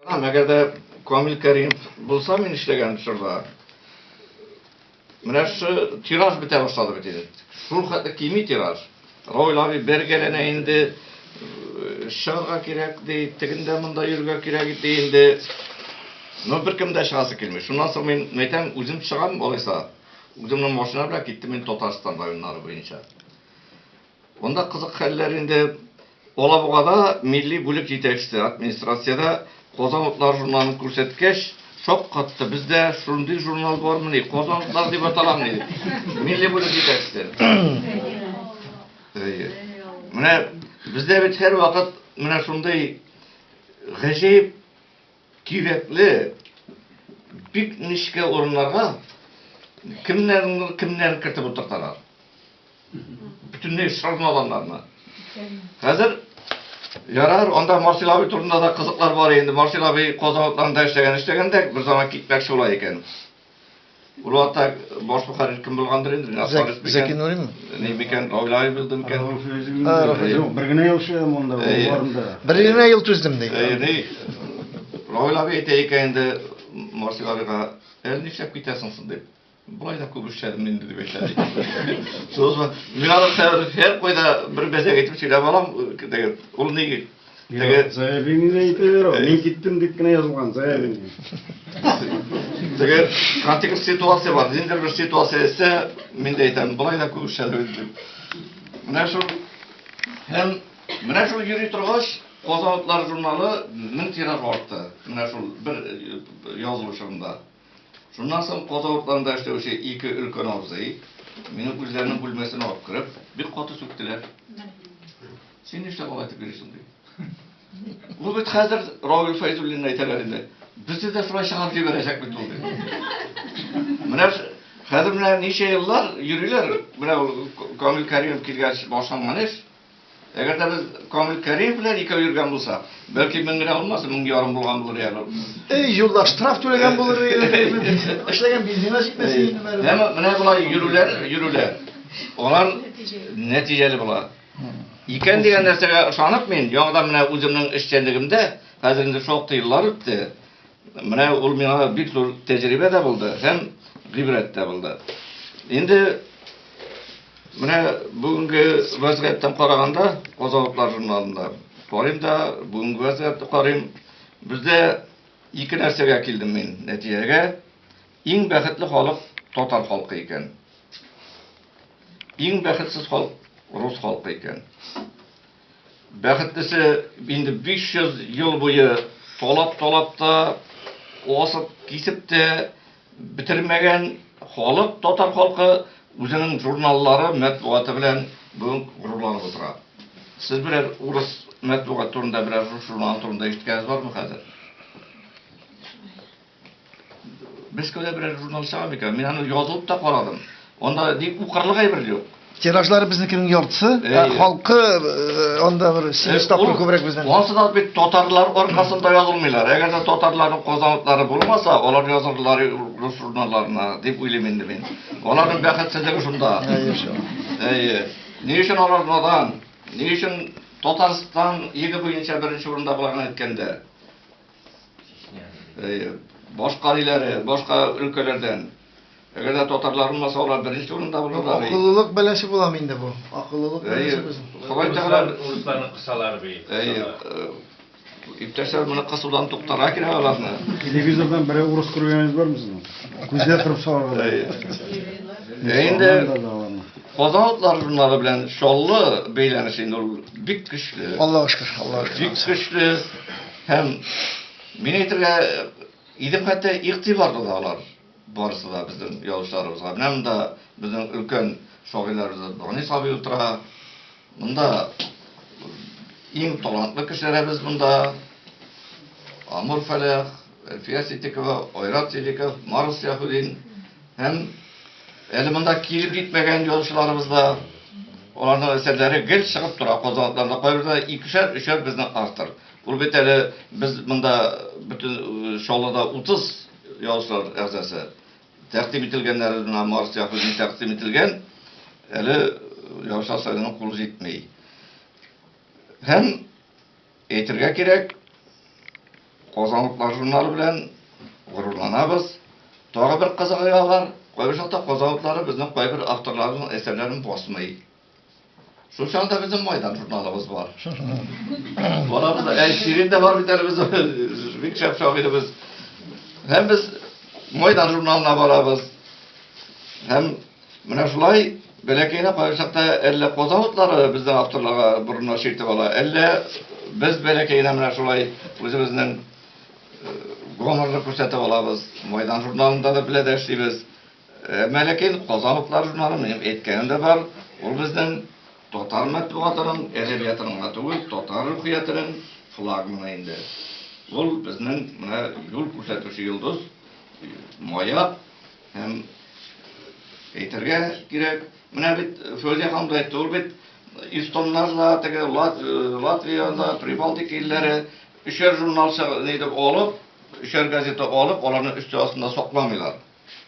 Әгерде Камил Кәримов булса, мен эшләгән шурда. Менә шу тираж бетә башлады бит инде. Шул хәтле кими тираж. Ройлары бергәләнә инде, шарга кирәк ди, тегендә монда йөргә кирәк ди инде. Но беркем дә чыгасы килми. Шуннан соң мен әйтәм, үзем чыгам алайса. Үземнең машина белән киттем мин Татарстан районнары буенча. Онда кызык хәлләр инде Алабугада милли бүлек җитәкчесе администрациядә Казан утлар журналын күрсәткәч, шок катты. Бездә шундый журнал бармы? Казан утлар дип аталам ди. Милли бүлек җитәкчесе. Менә бездә бит һәр вакыт менә шундый гаҗәеп кирәкле бик нечкә урыннарга кемнәр кертеп утырталар. Бөтенләй шармаганнарны. Хәзер ярар, анда Марсел абый турында да кызыклар бар инде. Марсел абый Казан утларында эшләгәндә бер заман китмәкче була икән. Ул ата баш мөхәррир кем булгандыр инде? Зәки Нуримы? Ни микән, ойлай белдем икән. Бер генә ел эшләгән монда, барында. Бер генә ел түздем ди. Ойлап әйтә икән инде Марсел абыйга, нишләп китәсең соң дип. Булай да күп эшләдем инде дип әйтә. Созма, мин аны һәр кайда бер бәзәк әйтеп сөйләп алам, дигән. Ул ни? Заявление әйтәләр, мин киттем дип кенә язылган заявление. Дигән контекст ситуация бар. Ниндидер бер ситуация исә, мин дә әйтәм, булай да күп эшләдем дип. Менә шул йөри торгач, Казан утлар журналы 1000 тираж артты. Менә шул бер язылышында. Шуннан соң Казан утларында эшләүче ике өлкән абзый мине үзләренең бүлмәсенә алып кереп, бик каты сүктеләр. Син нишләп алай итеп йөрисең ди. Ул бит хәзер Равил Файзуллин әйтәләр инде. Безне дә шулай чыгарып җибәрәчәк бит ул ди. Менә хәзер менә ничә еллар йөриләр. Менә Камил Кәримов килгәч башланган эш. Әгәр дә без Камил Кәримов белән икәү йөргән булса, бәлки 1000 генә булмас, 1000 булган булыр яны. Юлда штраф түләгән булыр. Эшләгән бензина җитмәсә инде бер. Менә болай йөрүләр. Алар нәтиҗәле була. Икән дигән нәрсәгә ышанып мин, яңадан менә үземнең эшчәнлегемдә хәзер инде шактый еллар үтте. Менә ул миңа бик зур тәҗрибә дә булды, һәм гыйбрәт тә булды. Инде менә бүгенге вазгыятьтән караганда, Казан утлар журналында карыйм да, бүгенге вазгыятьтә карыйм. Бездә ике нәрсәгә килдем мин нәтиҗәгә. Иң бәхетле халык татар халкы икән. Иң бәхетсез халык рус халкы икән. Бәхетлесе инде 500 ел буе талап та, асып кисеп тә битермәгән халык, татар халкы үзенең журналлары, матбугаты белән бүген горурланып утыра. Сез берәр урыс матбугат турында, берәр журнал турында ишеткәнез бармы хәзер? Без көйлә берәр журнал чыга микән? Мин аны язылып та карадым. Анда ник укырлык әйбер юк. Тиражлары безнекенең яртысы, халкы анда бер 8 тапкыр күбрәк бездән. Онсы да бит татарлар аркасында язылмыйлар. Әгәр дә татарларның Казан утлары булмаса, алар язылырлар рус журналларына дип уйлыйм инде мин. Аларның бәхетсезлеге шунда. Ни өчен алар надан? Ни өчен Татарстан иге буенча беренче урында булган әйткәндә? Башка илләре, башка өлкәләрдән әгәр дә татарлар булмаса, алар беренче урында булырлар. Акыллылык бәләше була инде бу. Акыллылык бәләше безнең. Хәбәр тәгәрәр Урысларның кысалары бит. İptaşlar bunu kasıdan tuktara kira alasını. Televizordan biri urus kurganınız var mı sizin? Күздә торып сарыгыз. Endi Казан утлары журналы белән шаллы бәйләнеш инде ул бик көчле. Аллаһка шөкер, Аллаһка шөкер. Бик көчле һәм мин әйтергә идем хәтта игътибарлы да алар. Барысы да безнең язучыларыбызга. Менә монда безнең өлкән шагыйрьләребез Гани Сабый утыра. Монда иң талантлы кешеләребез монда. Амур Фәләх, Әлфия Ситикова, Айрат Ситиков, Марус Яһудин һәм әле монда килеп җитмәгән язучыларыбыз да аларның әсәрләре гел чыгып тора. Казанларда кайбердә 2-3 безнең автор. Ул бит әле без монда бөтен шаллыда 30 язучылар әгъзасы тәкъдим ителгәннәр менә Марус Яһудин тәкъдим ителгән. Әле язучылар сайлауның кулы җитмәй. Һәм әйтергә кирәк, Kozanlıklar jurnalı bilen gururlanabız. Toğa bir kızığı var. Koyuşakta kozanlıkları bizden koy bir avtorların eserlerini bosmayı. Şu çağda bizim Maydan jurnalımız var. Onlarda El Şirin de var bir tane bizim Big Chef şahidimiz. Hem biz Maydan jurnalına varabız. Hem mine şulay belekeyine koyuşakta elle kozanlıkları bizden avtorlara buruna şirtip ola. Elle biz belekeyine mine şulay bizimizden Gomarlı ko'rsatib olamiz. Maydan jurnalında da bile dersliyiz. Melekin Kozanlıklar jurnalı benim etkenimde var. O bizden Totar matbuatının, edebiyatının matbuat, Totar ruhiyatının flagmanı indi. O bizden yol ko'rsatuvchi yıldız, moyak, hem aytırga kerak. Mana bit Foziya ham aytdi, o bit İstonlarla, Latviyada, Pribaltik illere üçer jurnal olup, üçer gazete olup, onların üstü aslında soklamıyorlar.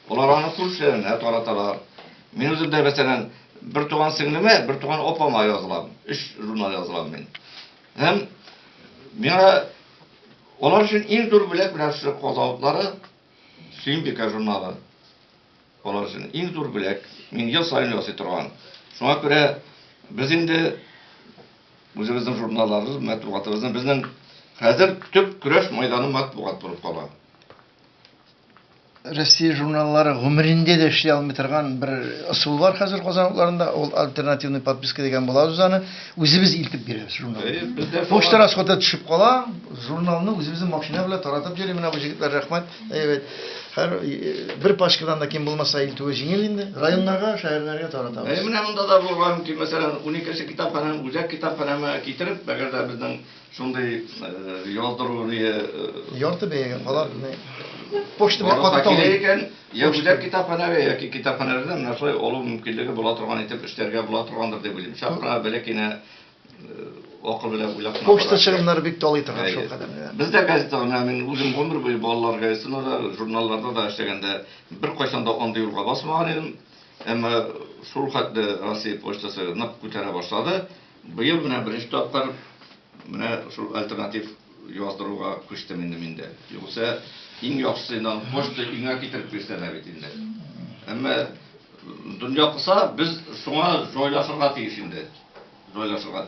Onlar onu kurslarına taratalar. Men özümde mesela bir tuğan singlime, bir tuğan opama yazılam. 3 jurnal yazılam men. Hem bana onlar için en dur bilek bilen şu kozavutları Sümbika jurnalı. Onlar için en dur bilek. Men yıl sayın yazı turgan. Şuna göre biz indi bizim jurnallarımız, matbuatımızın bizden hazır tüp güreş meydanı matbuat bulup kala. Rossiya jurnalları ömründe de işley almay turgan bir usul var hazır Kozanlıklarında. Ol alternativniy podpiska degan bo'ladi o'zani. O'zimiz iltib beramiz jurnalni. Pochta расхода tushib qola, jurnalni o'zimizning mashina bilan taratib beramiz. Mana bu yigitlar rahmat. Evet. Her bir paşkadan da kim bulmasa iltivi jingil indi. Rayonlarga, şehirlerge taratamiz. Mine bunda da bo'lgan ki mesela 12 kitapxonani, o'zak kitapxonani keltirib, agarda bizning shunday yozdıruvni yorti bega qolar. Pochta bir qotib qotib ekan, ya o'zak kitapxonaga yoki kitapxonalarda mana shunday olib mumkinligi bo'la turgan etib ishlarga bo'la turgandir deb o'ylayman. Shaqra belakina oqil bilan o'ylab. Pochta chirimlari bek to'liy turgan shu qadar. Bizda gazetalar, men o'zim umr bo'yi bolalarga, jurnallarda da ishlaganda bir qachonda 10 yilga bosmagan edim. Ammo shu xatda Rossiya pochtasi naq ko'tara boshladi. Bu yil bilan birinchi topqir mana shu alternativ yozdiruvga ko'chdim endi menda. Yo'qsa eng yaxshisidan pochta uyga keltirib bersalar endi. Ammo dunyo qilsa biz shunga joylashirga tegishindi. Joylashirga